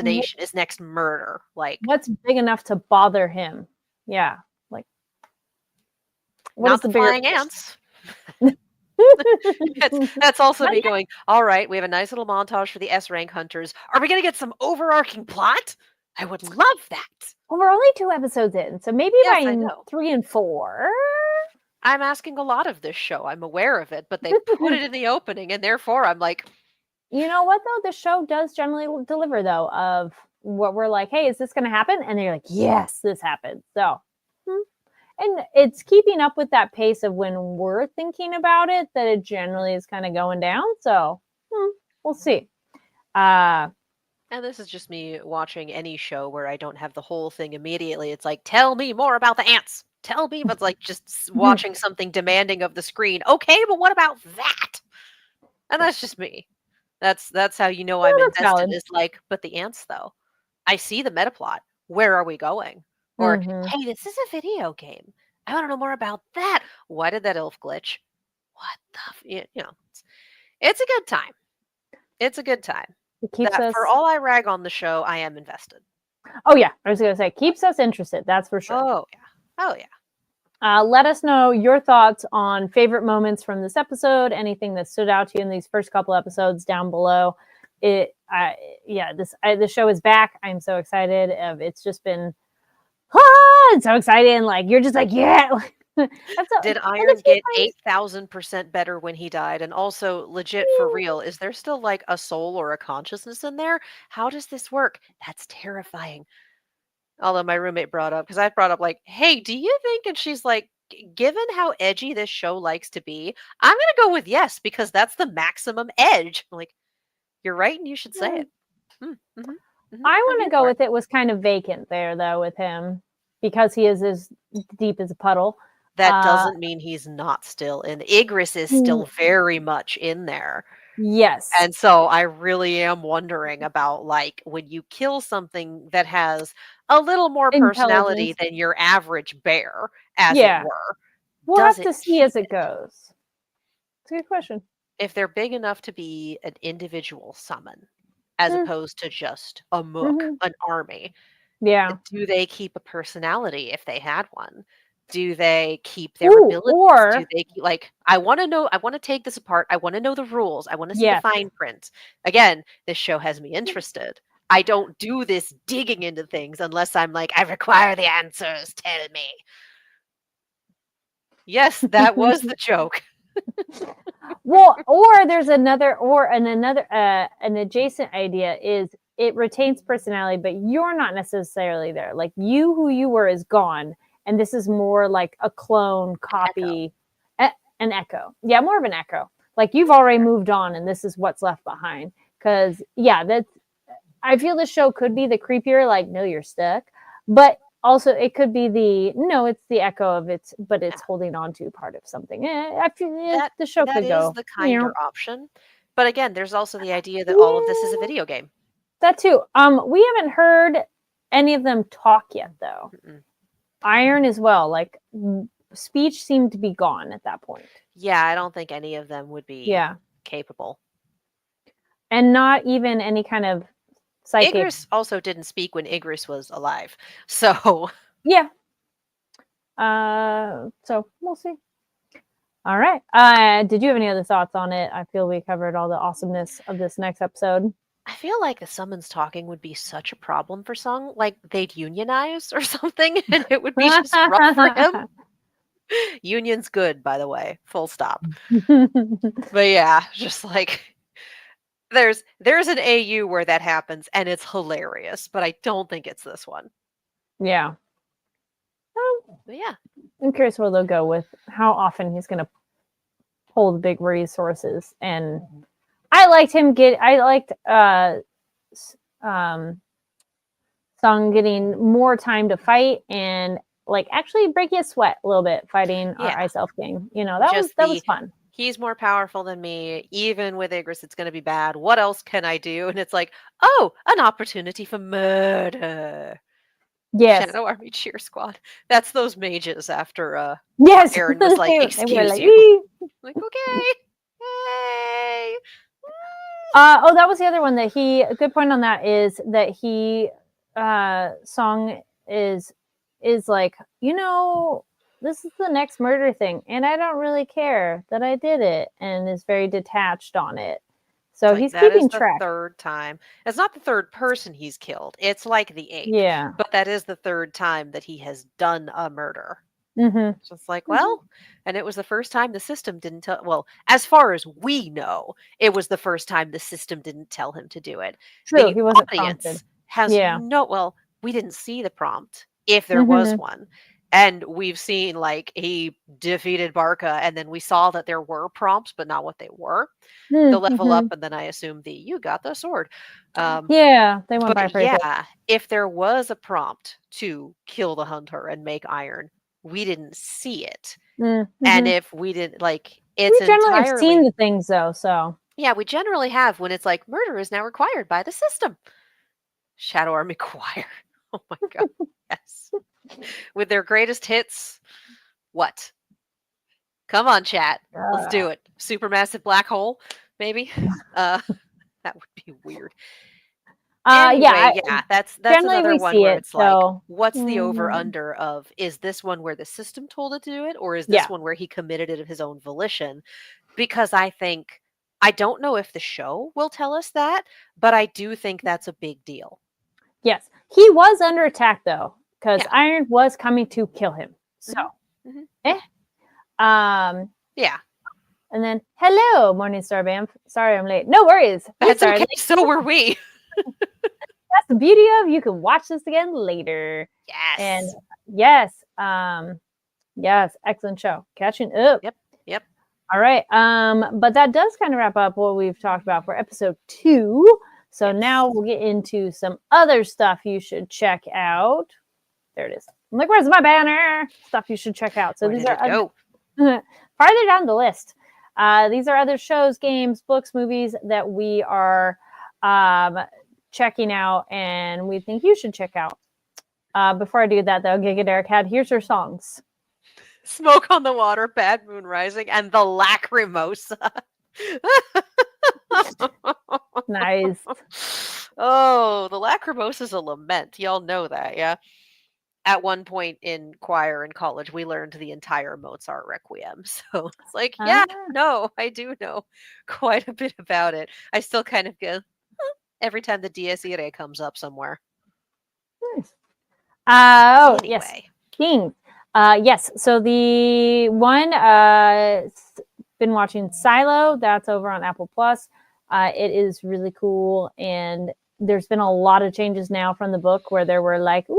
Wh- destination, his next murder? Like, What's big enough to bother him? Yeah. Like, what is not the the bigger flying fish? ants. That's also Not me yet. going, all right, we have a nice little montage for the S rank hunters. Are we gonna get some overarching plot? I would love that. Well, we're only 2 episodes in, so maybe by Yes, I know. 3 and 4. I'm asking a lot of this show. I'm aware of it, but they put it in the opening, and therefore I'm like, You know what though? The show does generally deliver though of what we're like, "Hey, is this gonna happen?" And they're like, "Yes, this happened." So, hmm, and it's keeping up with that pace of when we're thinking about it, that it generally is kinda going down, so, we'll see. Uh, and this is just me watching any show where I don't have the whole thing immediately. It's like, tell me more about the ants. Tell me, but it's like just yeah, watching something demanding of the screen. Okay, but what about that? And that's just me. That's how you know I'm that's invested. valid. Is like, but the ants though. I see the meta plot. Where are we going? Or Mhm. hey, this is a video game. I want to know more about that. Why did that elf glitch? What the you know? It's a good time. It's a good time. It keeps That for us. all I rag on the show, I am invested. Oh, yeah, I was gonna say, keeps us interested, that's for sure. Oh yeah. Oh yeah. Let us know your thoughts on favorite moments from this episode, anything that stood out to you in these first couple episodes down below. This show is back. I'm so excited. It's just been it's so exciting. Like you're just like yeah. That's so, Did and Iron a few get times 8,000% better when he died? And also, legit for real, is there still like a soul or a consciousness in there? How does this work? That's terrifying. Although my roommate brought up, because I brought up, like, hey, do you think? And she's like, given how edgy this show likes to be, I'm going to go with yes, because that's the maximum edge. I'm like, you're right, and you should say it. Mm-hmm, I I'm want to here go for it. with it was kind of vacant there though with him because he is as deep as a puddle. That Uh, doesn't mean he's not still in. Igris is mm, still very much in there. yes, And so I really am wondering about, like, when you kill something that has a little more personality intelligence. than your average bear, as it Yeah, were, we'll does have it to see keep as it it? goes. It's a good question. If they're big enough to be an individual summon, as Mm, opposed to just a mook, mhm. an army, Yeah. do they keep a personality if they had one? Do they keep their Ooh, abilities? Do or they like, I want to know, I want to take this apart. I want to know the rules. I want to see the yes. fine print. Again, this show has me interested. I don't do this digging into things unless I'm like, I require the answers. Tell me. Yes, that was the joke. Well, or there's another an adjacent idea is it retains personality, but you're not necessarily there. Like you who you were is gone, and this is more like a clone An echo. copy, an echo. Yeah, more of an echo. Like you've already moved on, and this is what's left behind. Because yeah, that's I feel the show could be the creepier, like, no, you're stuck. But also it could be the no, it's the echo of it's but Yeah. it's holding on to part of something. I feel That the show that could is go, the you kinder know. option. But again, there's also the idea that all of this is a Yeah, video game. that too. We haven't heard any of them talk yet though. Mm-mm. Iron as well, like speech seemed to be gone at that point. Yeah, I don't think any of them would be Yeah. capable. And not even any kind of psychic. Igris also didn't speak when Igris was alive. So, Yeah. So we'll see. All right. Did you have any other thoughts on it? I feel we covered all the awesomeness of this next episode. I feel like the summons talking would be such a problem for Sung. Like, they'd unionize or something, and it would be just rough for him. Union's good, by the way, full stop. But yeah, just like there's an AU where that happens, and it's hilarious, but I don't think it's this one. Yeah. But yeah, I'm curious where they'll go with how often he's going to pull the big resources. And I liked Song getting more time to fight and like actually breaking a sweat a little bit fighting our Yeah. Ice Elf King. That was Just that was the fun. he's more powerful than me. Even with Igris, it's going to be bad. What else can I do? And it's like, oh, an opportunity for murder. Yes. Shadow Army Cheer Squad. That's those mages after Yes. Aaron was like, They were excuse like, you. "Wee." Like, okay. Hey. Oh, that was the other one that a good point on that is that Song is like, this is the next murder thing, and I don't really care that I did it, and is very detached on it. So Like he's that is keeping the track. third time. It's not the third person he's killed. It's like the eighth, Yeah. but that is the third time that he has done a murder. Mm-hmm. So it's like, well, and it was the first time the system didn't tell. Well, as far as we know, it was the first time the system didn't tell him to do it. True. The He wasn't prompted. audience has Yeah. well, we didn't see the prompt if there was Mm-hmm. one. And we've seen like he defeated Barca, and then we saw that there were prompts, but not what they were. The level up, Mm-hmm. and then I assume the you got the sword. Um, Yeah, they went by but pretty quick. yeah, if there was a prompt to kill the hunter and make iron, we didn't see it. And Mm-hmm. if we didn't like We it's generally have seen entirely the things though, so yeah, we generally have when it's like murder is now required by the system. Shadow Army Choir. Oh my god. Yes. With their greatest hits. What? Come on, chat. Let's do it. Supermassive black hole, maybe? That would be weird. Anyway, yeah, that's generally another we one see where it. it's like, So what's the over mhm. under of is this one where the system told it to do it, or is this Yeah. one where he committed it of his own volition? Because I don't know if the show will tell us that, but I do think that's a big deal. Yes, he was under attack though, because Yeah. Iron was coming to kill him. So, hmm Yeah, and then hello, Morningstar Bam. Sorry I'm late. No worries. that's Sorry. okay. So were we. That's the beauty of you can watch this again later. And Yes. yes, excellent show. Catching up. Yep. All right. But that does kind of wrap up what we've talked about for episode 2. So Yes. now we'll get into some other stuff you should check out. There it is. I'm like, where's my banner? Stuff you should check out. So Where these did are it go? farther down the list. These are other shows, games, books, movies that we are checking out and we think you should check out. Before I do that, though, Giga Derek had here's your songs. Smoke on the Water, Bad Moon Rising, and the Lacrimosa. Nice. Oh, the Lacrimosa is a lament. Y'all know that, yeah? At one point in choir in college, we learned the entire Mozart Requiem. So it's like, yeah, no, I do know quite a bit about it. I still kind of go every time the Dies Irae comes up somewhere. Nice. Yes. Anyway. King. Yes. So the one been watching Silo. That's over on Apple Plus. It is really cool, and there's been a lot of changes now from the book where there were like, "Woo,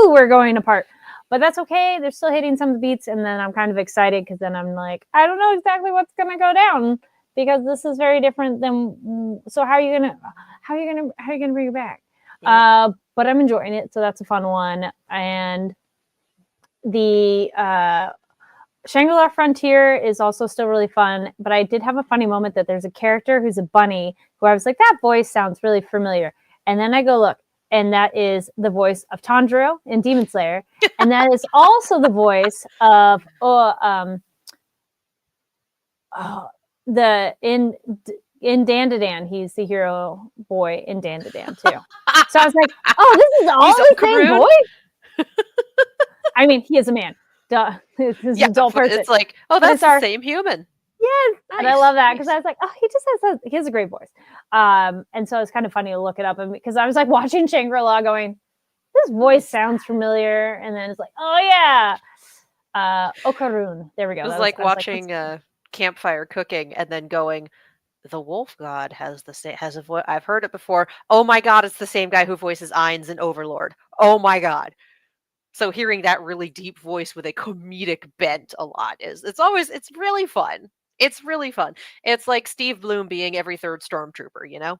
we're going apart," but that's okay. They're still hitting some of the beats, and then I'm kind of excited because then I'm like, I don't know exactly what's gonna go down because this is very different than. So how are you gonna bring it back? Yeah. But I'm enjoying it, so that's a fun one. And the Shangri-La Frontier is also still really fun, but I did have a funny moment that there's a character who's a bunny who I was like, that voice sounds really familiar. And then I go look, and that is the voice of Tanjiro in Demon Slayer. And that is also the voice of in Dandadan. He's the hero boy in Dandadan too. So I was like, oh, this is all the same voice? I mean, he is a man. Duh. He's an adult person. It's like, oh, that's the same human. Yes. Nice. And I love that because I was like, oh, he has a great voice. And so it's kind of funny to look it up because I was like watching Shangri-La going, this voice sounds familiar. And then it's like, oh yeah. Okarun. There we go. It was like watching campfire cooking and then going, the wolf god has a voice. I've heard it before. Oh my god, it's the same guy who voices Ainz in Overlord. Oh my god. So hearing that really deep voice with a comedic bent a lot it's really fun. It's really fun. It's like Steve Bloom being every third stormtrooper, you know?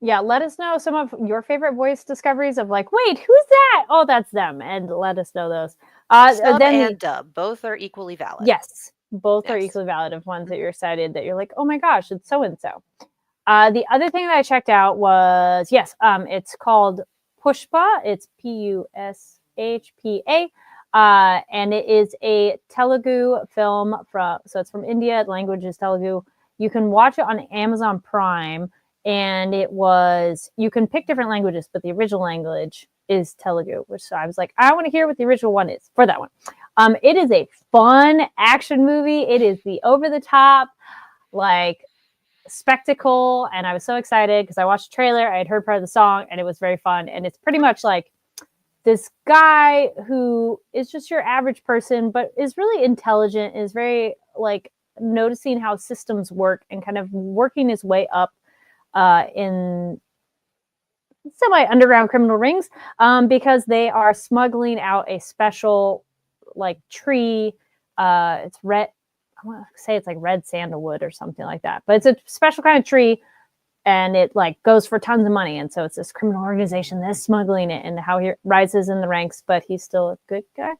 Yeah, let us know some of your favorite voice discoveries of like, wait, who's that? Oh, that's them, and let us know those. Sub Then and dub, both are equally valid. yes, both are Yes. equally valid of ones that Mhm. you're excited that you're like, oh my gosh, it's so and so. The other thing that I checked out was yes, it's called Pushpa. It's Pushpa, and it is a Telugu film so it's from India. The language is Telugu. You can watch it on Amazon Prime, and you can pick different languages, but the original language is Telugu, which I was like, I want to hear what the original one is for that one. It is a fun action movie. It is the over the top like spectacle, and I was so excited because I watched the trailer, I had heard part of the song, and it was very fun. And it's pretty much like this guy who is just your average person, but is really intelligent, is very like noticing how systems work and kind of working his way up in semi underground criminal rings because they are smuggling out a special like tree. It's red. I want to say it's like red sandalwood or something like that, but it's a special kind of tree, and it like goes for tons of money. And so it's this criminal organization that's smuggling it, and how he rises in the ranks, but he's still a good guy.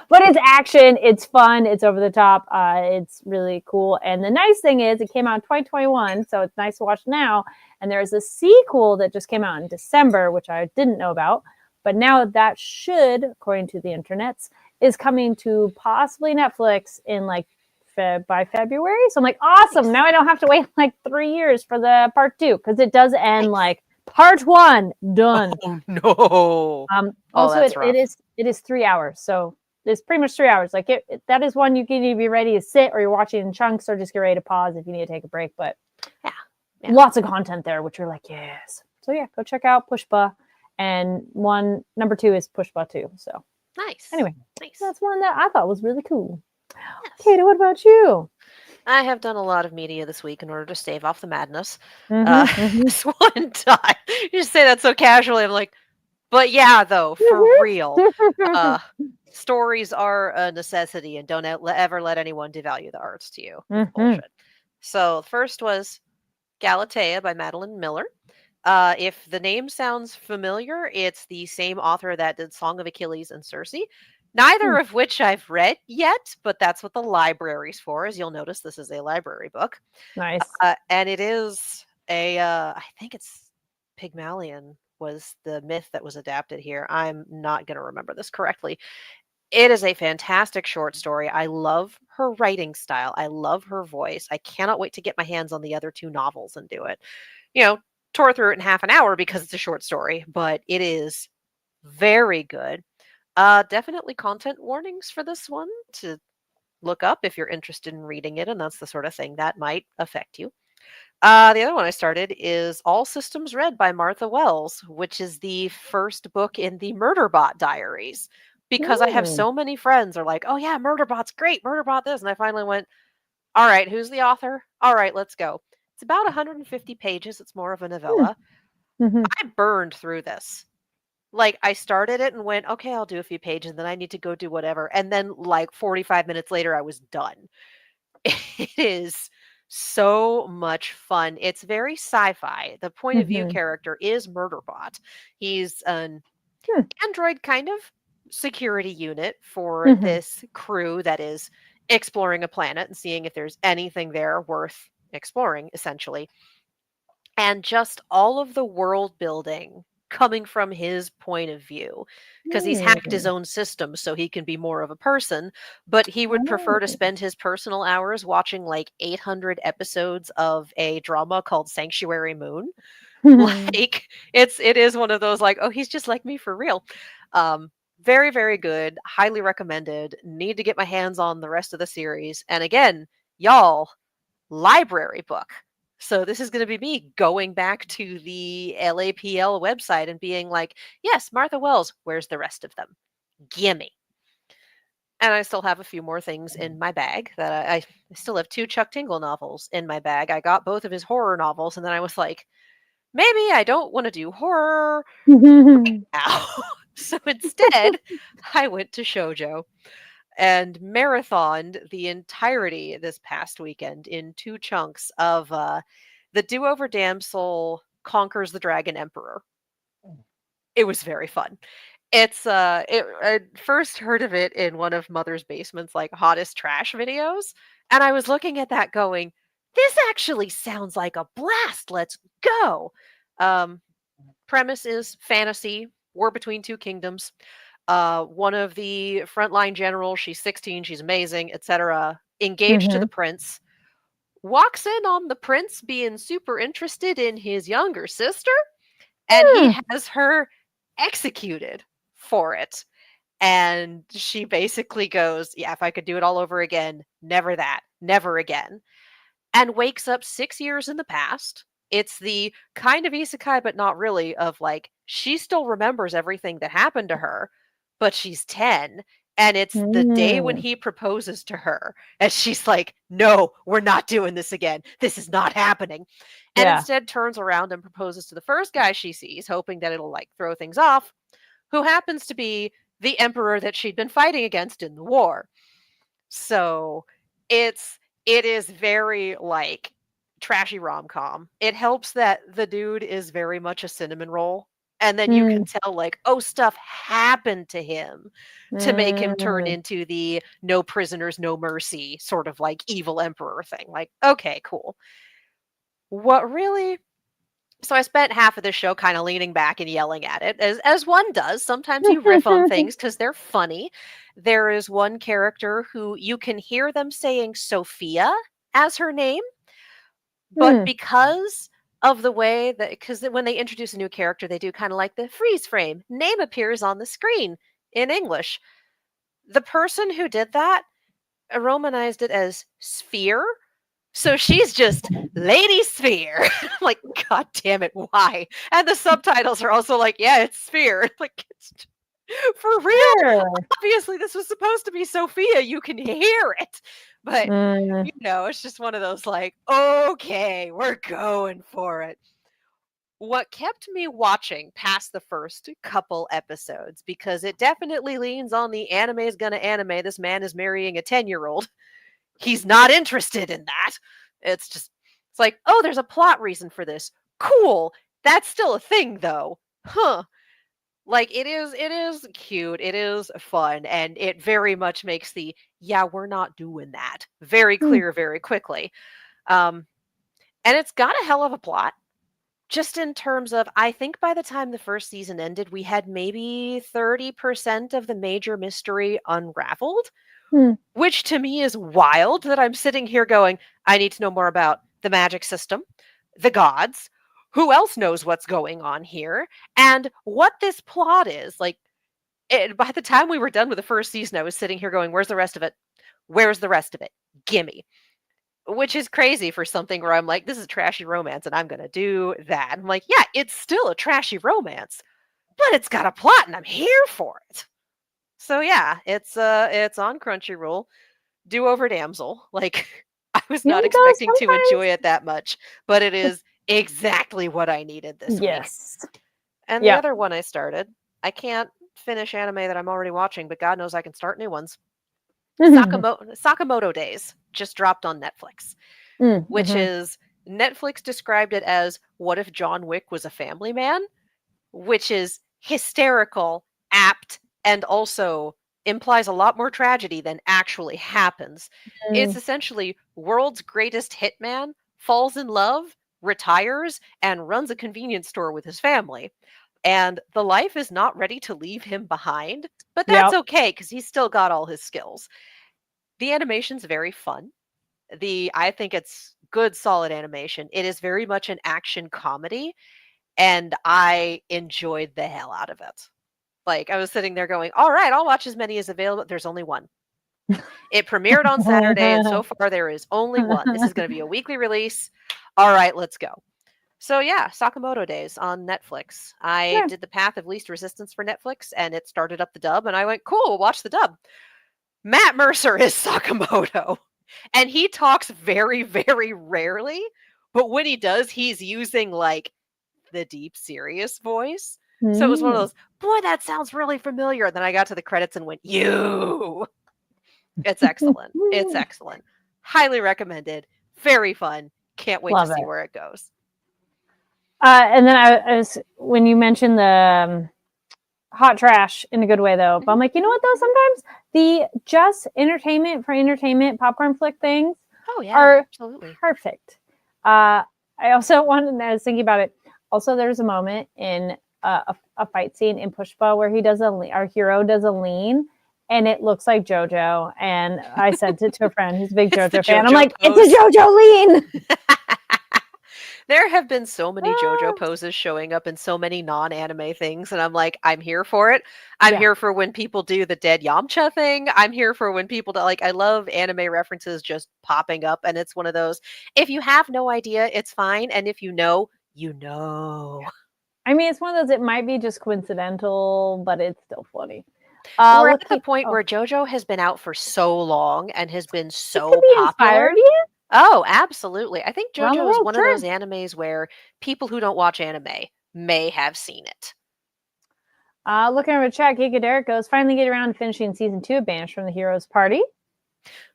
But it's action, it's fun, it's over the top, it's really cool. And the nice thing is, it came out in 2021, so it's nice to watch now. And there's a sequel that just came out in December, which I didn't know about. But now that should, according to the internets, is coming to possibly Netflix in like by February. So I'm like, awesome! Now I don't have to wait like 3 years for the part 2 because it does end like part 1 done. Oh no! Also, that's rough. it is 3 hours, so it's pretty much 3 hours. Like that is one you can either be ready to sit, or you're watching in chunks, or just get ready to pause if you need to take a break. But Yeah. lots of content there, which are like yes. So yeah, go check out Pushpa, and number 2 is Pushpa 2. So Nice. anyway, Nice. that's one that I thought was really cool. Yes. Katie, what about you? I have done a lot of media this week in order to stave off the madness. Mm-hmm, This one time, you just say that so casually. I'm like, but yeah, though, for real. Stories are a necessity, and don't ever let anyone devalue the arts to you. It's bullshit. So the first was Galatea by Madeline Miller. If the name sounds familiar, it's the same author that did Song of Achilles and Circe. Neither of which I've read yet, but that's what the library's for. As you'll notice, this is a library book. Nice. And it is I think it's Pygmalion was the myth that was adapted here. I'm not going to remember this correctly. It is a fantastic short story. I love her writing style. I love her voice. I cannot wait to get my hands on the other 2 novels and do it. Tore through it in half an hour because it's a short story, but it is very good. Definitely content warnings for this one to look up if you're interested in reading it, and that's the sort of thing that might affect you. The other one I started is All Systems Red by Martha Wells, which is the first book in the Murderbot Diaries. Because I have so many friends are like, oh yeah, Murderbot's great, Murderbot this. And I finally went, all right, who's the author? All right, let's go. It's about 150 pages. It's more of a novella. I burned through this. Like, I started it and went, okay, I'll do a few pages, and then I need to go do whatever. And then, like, 45 minutes later, I was done. It is so much fun. It's very sci-fi. The point of view character is Murderbot. He's an android kind of security unit for this crew that is exploring a planet and seeing if there's anything there worth exploring, essentially. And just all of the world building coming from his point of view, because he's hacked his own system so he can be more of a person, but he would prefer to spend his personal hours watching like 800 episodes of a drama called Sanctuary Moon. Like it is one of those like, oh, he's just like me for real. Very, very good. Highly recommended. Need to get my hands on the rest of the series. And again, y'all, library book. So this is going to be me going back to the LAPL website and being like, yes, Martha Wells, where's the rest of them? Gimme. And I still have a few more things in my bag that I still have 2 Chuck Tingle novels in my bag. I got both of his horror novels, and then I was like, maybe I don't want to do horror now. So instead, I went to shoujo and marathoned the entirety this past weekend in 2 chunks of the do-over damsel conquers the dragon emperor. It was very fun. I first heard of it in one of Mother's Basement's like hottest trash videos, and I was looking at that going, this actually sounds like a blast. Let's go. Um, Premise is fantasy, war between two kingdoms. One of the frontline generals, she's 16, she's amazing, etc., engaged to the prince, walks in on the prince being super interested in his younger sister, and he has her executed for it. And she basically goes, yeah, if I could do it all over again, never that, never again. And wakes up 6 years in the past. It's the kind of isekai, but not really, of like, she still remembers everything that happened to her, but she's 10. And it's the day when he proposes to her. And she's like, no, we're not doing this again. This is not happening. And instead turns around and proposes to the first guy she sees, hoping that it'll like throw things off, who happens to be the emperor that she'd been fighting against in the war. So it is very like trashy rom-com. It helps that the dude is very much a cinnamon roll. And then you can tell, like, oh, stuff happened to him to make him turn into the no prisoners, no mercy sort of like evil emperor thing. Like, okay, cool. What really? So I spent half of the show kind of leaning back and yelling at it, as one does. Sometimes you riff on things because they're funny. There is one character who you can hear them saying Sophia as her name, but because of the way that, because when they introduce a new character, they do kind of like the freeze frame. Name appears on the screen in English. The person who did that romanized it as Sphere. So she's just Lady Sphere. Like, God damn it, why? And the subtitles are also like, yeah, it's Sphere. Like, it's for real. Obviously, this was supposed to be Sophia. You can hear it. But, you know, it's just one of those like, okay, we're going for it. What kept me watching past the first couple episodes, because it definitely leans on the anime is gonna anime, this man is marrying a 10-year-old. He's not interested in that. It's like, oh, there's a plot reason for this. Cool. That's still a thing though. Huh. Like it is cute. It is fun. And it very much makes the, yeah, we're not doing that very clear very quickly. And it's got a hell of a plot. Just in terms of, I think by the time the first season ended, we had maybe 30% of the major mystery unraveled. Which to me is wild that I'm sitting here going, I need to know more about the magic system, the gods, who else knows what's going on here, and what this plot is. Like, by the time we were done with the first season, I was sitting here going, where's the rest of it? Where's the rest of it? Gimme. Which is crazy for something where I'm like, this is a trashy romance and I'm going to do that. I'm like, yeah, it's still a trashy romance, but it's got a plot and I'm here for it. So yeah, it's on Crunchyroll. Do-over damsel. Like, I was not expecting to enjoy it that much, but it is exactly what I needed this week. And the other one I started, I can't finish anime that I'm already watching, but God knows I can start new ones. Sakamoto Days just dropped on Netflix, which is, Netflix described it as, what if John Wick was a family man? Which is hysterical, apt, and also implies a lot more tragedy than actually happens. It's essentially world's greatest hitman falls in love, retires, and runs a convenience store with his family. And the life is not ready to leave him behind, but that's okay because he's still got all his skills. The animation's very fun. I think it's good, solid animation. It is very much an action comedy, and I enjoyed the hell out of it. Like, I was sitting there going, all right, I'll watch as many as available. There's only one. It premiered on Saturday, and so far there is only one. This is going to be a weekly release. All right, let's go. So yeah, Sakamoto Days on Netflix. I did the path of least resistance for Netflix, and it started up the dub, and I went, cool, we'll watch the dub. Matt Mercer is Sakamoto, and he talks very, very rarely, but when he does, he's using like the deep, serious voice. So it was one of those, boy, that sounds really familiar. And then I got to the credits and went, you. It's excellent. It's excellent. Highly recommended. Very fun. Can't wait Love to see it. where it goes. And then I was when you mentioned the hot trash in a good way though, but I'm like, you know what though? Sometimes the just entertainment for entertainment popcorn flick things Oh yeah, are absolutely. perfect. I also wanted, I was thinking about it. Also, there's a moment in a fight scene in Pushpa where he does our hero does a lean, and it looks like JoJo. And I sent it to a friend who's a big It's the JoJo fan. I'm JoJo like, pose. it's a JoJo lean. There have been so many JoJo poses showing up in so many non-anime things, and I'm like, I'm here for it. I'm Yeah. here for when people do the dead Yamcha thing. I'm here for when people do, like, I love anime references just popping up, and it's one of those. If you have no idea, it's fine, and if you know, you know. I mean, it's one of those. It might be just coincidental, but it's still funny. We're Let's at the keep. point Oh, where JoJo has been out for so long and has been it could so be popular. inspired you Oh, absolutely. I think around the JoJo is world. one of Sure. those animes where people who don't watch anime may have seen it. Looking over the chat, Giga Derek goes, finally get around to finishing season 2 of Banished from the Heroes Party.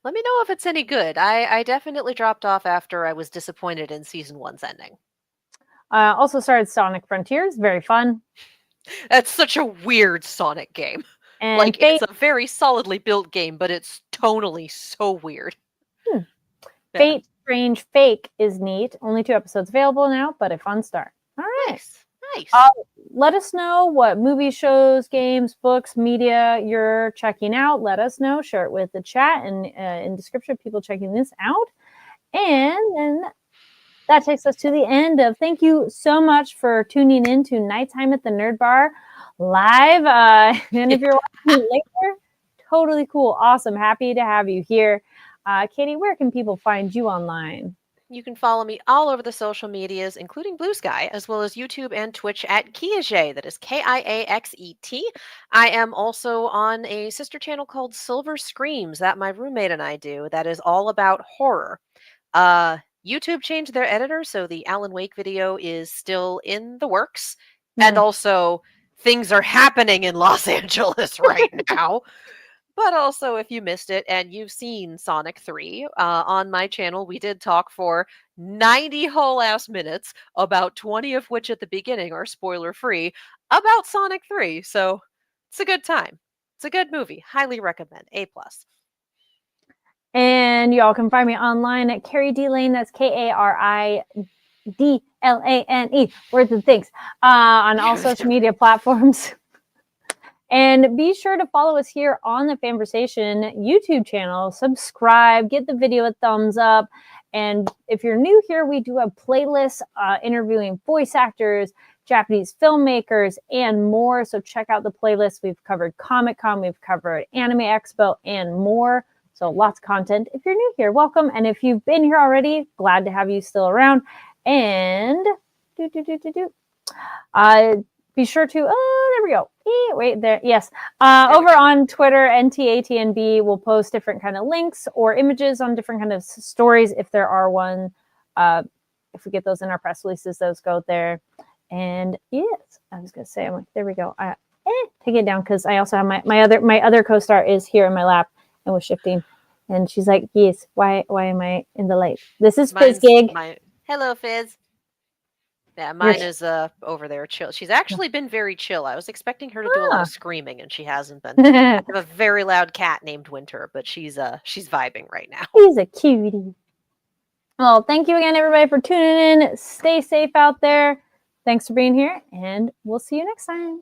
Let me know if it's any good. I definitely dropped off after I was disappointed in season 1's ending. Also started Sonic Frontiers, very fun. That's such a weird Sonic game. And Like, Fate, it's a very solidly built game, but it's tonally so weird. Yeah. Fate Strange Fake is neat. Only 2 episodes available now, but a fun start. All right. Nice. Nice. Let us know what movies, shows, games, books, media you're checking out. Let us know. Share it with the chat and in description, people checking this out. And then that takes us to the end of thank you so much for tuning in to Nighttime at the Nerd Bar live. And if you're watching later, totally cool. Awesome. Happy to have you here. Katie, where can people find you online? You can follow me all over the social medias, including Blue Sky, as well as YouTube and Twitch at Kiaxet. That is Kiaxet. I am also on a sister channel called Silver Screams that my roommate and I do. That is all about horror. YouTube changed their editor, so the Alan Wake video is still in the works. And also, things are happening in Los Angeles right now. But also, if you missed it and you've seen Sonic 3, on my channel, we did talk for 90 whole ass minutes, about 20 of which at the beginning are spoiler free, about Sonic 3. So it's a good time. It's a good movie. Highly recommend. A+. And y'all can find me online at Carrie D Lane. That's KARIDLANE. Words and things. On all social media platforms. And be sure to follow us here on the Fanversation YouTube channel. Subscribe, get the video a thumbs up. And if you're new here, we do a playlist interviewing voice actors, Japanese filmmakers, and more. So check out the playlist. We've covered Comic-Con, we've covered Anime Expo, and more. So lots of content. If you're new here, welcome. And if you've been here already, glad to have you still around. And be sure to, there we go. Wait there. Yes. Over on Twitter, NTATNB will post different kind of links or images on different kind of stories if there are one. If we get those in our press releases, those go there. And yes, I was going to say, I'm like, there we go. Take it down because I also have my other co-star is here in my lap and was shifting. And she's like, yes, why am I in the light? This is Fizz Gig. Hello, Fizz. Yeah, mine is over there chill. She's actually been very chill. I was expecting her to do a lot of screaming, and she hasn't been. I have a very loud cat named Winter, but she's vibing right now. She's a cutie. Well, thank you again, everybody, for tuning in. Stay safe out there. Thanks for being here, and we'll see you next time.